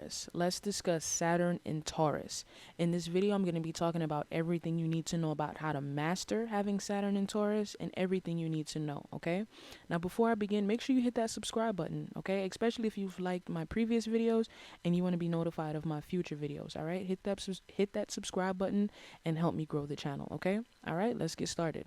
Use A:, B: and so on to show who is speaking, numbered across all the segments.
A: Taurus. Let's discuss Saturn in Taurus. In this video, I'm going to be talking about everything you need to know about how to master having Saturn in Taurus and everything you need to know, okay? Now, before I begin, make sure you hit that subscribe button, okay? Especially if you've liked my previous videos and you want to be notified of my future videos, all right? Hit that subscribe button and help me grow the channel, okay? All right, let's get started.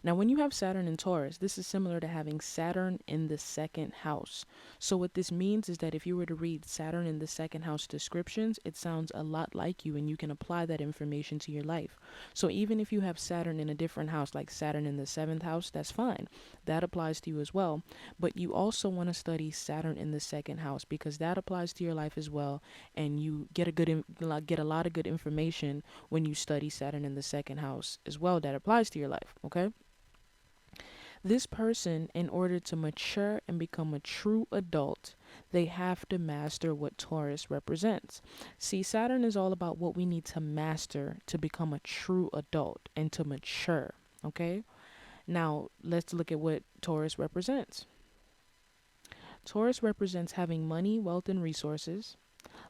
A: Now, when you have Saturn in Taurus, this is similar to having Saturn in the second house. So what this means is that if you were to read Saturn in the second house descriptions, it sounds a lot like you and you can apply that information to your life. So even if you have Saturn in a different house, like Saturn in the seventh house, that's fine. That applies to you as well. But you also want to study Saturn in the second house because that applies to your life as well. And you get a lot of good information when you study Saturn in the second house as well that applies to your life, okay? This person, in order to mature and become a true adult, they have to master what Taurus represents. See, Saturn is all about what we need to master to become a true adult and to mature, okay? Now, let's look at what Taurus represents. Taurus represents having money, wealth, and resources,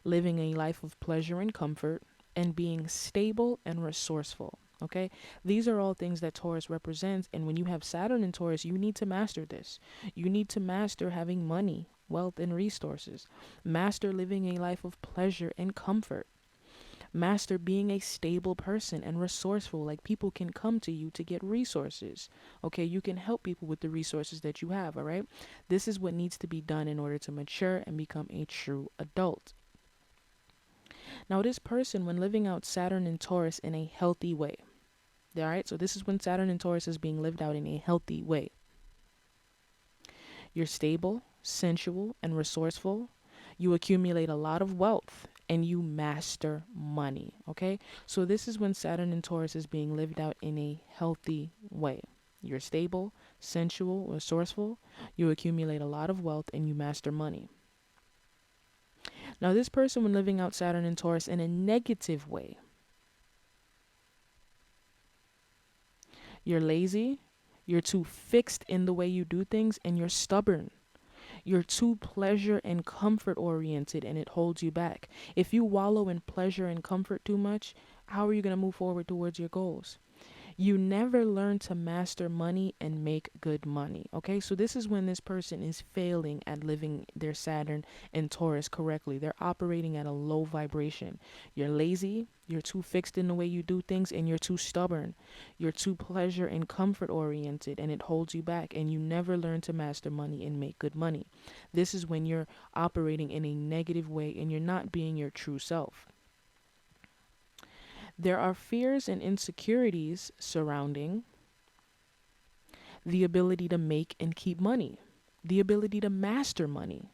A: living a life of pleasure and comfort, and being stable and resourceful. Okay, these are all things that Taurus represents. And when you have Saturn in Taurus, you need to master this. You need to master having money, wealth, and resources. Master living a life of pleasure and comfort. Master being a stable person and resourceful. Like people can come to you to get resources. Okay, you can help people with the resources that you have. All right, this is what needs to be done in order to mature and become a true adult. Now, this person, when living out Saturn in Taurus in a healthy way, all right, so this is when Saturn in Taurus is being lived out in a healthy way. You're stable, sensual, and resourceful. You accumulate a lot of wealth and you master money, okay? So this is when Saturn in Taurus is being lived out in a healthy way. You're stable, sensual, resourceful. You accumulate a lot of wealth and you master money. Now, this person, when living out Saturn in Taurus in a negative way, you're lazy, you're too fixed in the way you do things, and you're stubborn. You're too pleasure and comfort oriented, and it holds you back. If you wallow in pleasure and comfort too much, how are you going to move forward towards your goals? You never learn to master money and make good money. Okay, so this is when this person is failing at living their Saturn and Taurus correctly. They're operating at a low vibration. You're lazy, you're too fixed in the way you do things, and you're too stubborn. You're too pleasure and comfort oriented, and it holds you back, and you never learn to master money and make good money. This is when you're operating in a negative way and you're not being your true self. There are fears and insecurities surrounding the ability to make and keep money, the ability to master money,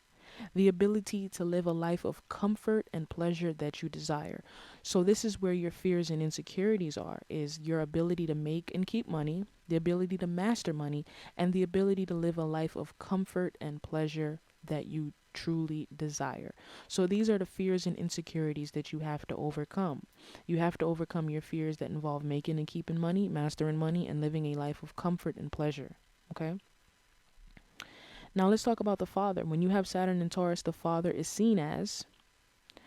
A: the ability to live a life of comfort and pleasure that you desire. So this is where your fears and insecurities are, is your ability to make and keep money, the ability to master money, and the ability to live a life of comfort and pleasure that you truly desire. So these are the fears and insecurities that you have to overcome. You have to overcome your fears that involve making and keeping money, mastering money, and living a life of comfort and pleasure. Okay? Now let's talk about the father. When you have Saturn in Taurus, the father is seen as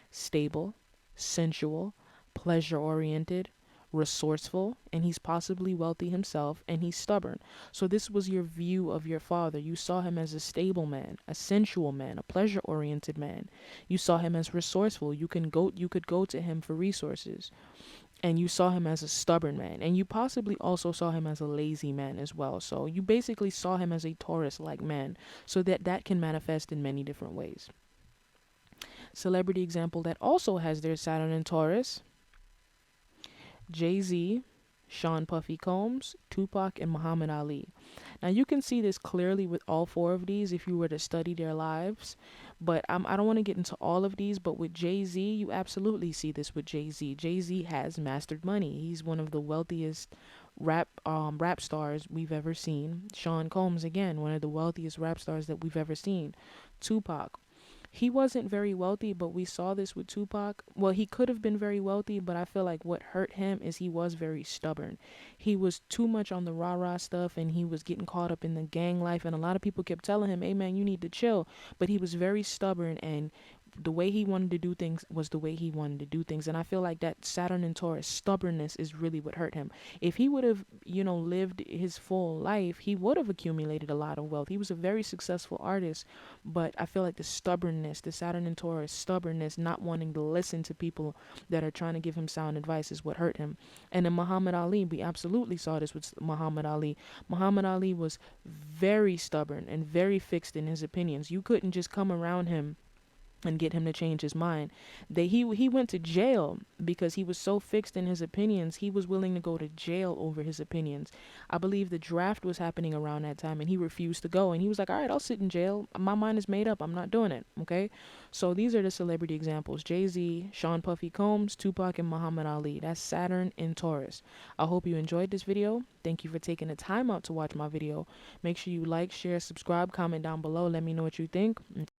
A: stable, sensual, pleasure-oriented, resourceful, and he's possibly wealthy himself, and he's stubborn. So this was your view of your father. You saw him as a stable man, a sensual man, a pleasure-oriented man. You saw him as resourceful. You could go to him for resources. And you saw him as a stubborn man. And you possibly also saw him as a lazy man as well. So you basically saw him as a Taurus-like man. So that can manifest in many different ways. Celebrity example that also has their Saturn in Taurus: Jay-Z, Sean Puffy Combs, Tupac, and Muhammad Ali. Now you can see this clearly with all four of these if you were to study their lives, but I don't want to get into all of these. But with Jay-Z, you absolutely see this with Jay-Z. Jay-Z has mastered money. He's one of the wealthiest rap stars we've ever seen. Sean Combs, again, one of the wealthiest rap stars that we've ever seen. Tupac, he wasn't very wealthy, but we saw this with Tupac. Well, he could have been very wealthy, but I feel like what hurt him is he was very stubborn. He was too much on the rah-rah stuff, and he was getting caught up in the gang life, and a lot of people kept telling him, hey man, you need to chill. But he was very stubborn, and the way he wanted to do things was the way he wanted to do things. And I feel like that Saturn and Taurus stubbornness is really what hurt him. If he would have, lived his full life, he would have accumulated a lot of wealth. He was a very successful artist, but I feel like the stubbornness, the Saturn and Taurus stubbornness, not wanting to listen to people that are trying to give him sound advice is what hurt him. And in Muhammad Ali, we absolutely saw this with Muhammad Ali. Muhammad Ali was very stubborn and very fixed in his opinions. You couldn't just come around him and get him to change his mind. He went to jail because he was so fixed in his opinions. He was willing to go to jail over his opinions. I believe the draft was happening around that time, and he refused to go. And he was like, "All right, I'll sit in jail. My mind is made up. I'm not doing it." Okay, so these are the celebrity examples: Jay-Z, Sean Puffy Combs, Tupac, and Muhammad Ali. That's Saturn in Taurus. I hope you enjoyed this video. Thank you for taking the time out to watch my video. Make sure you like, share, subscribe, comment down below. Let me know what you think. Until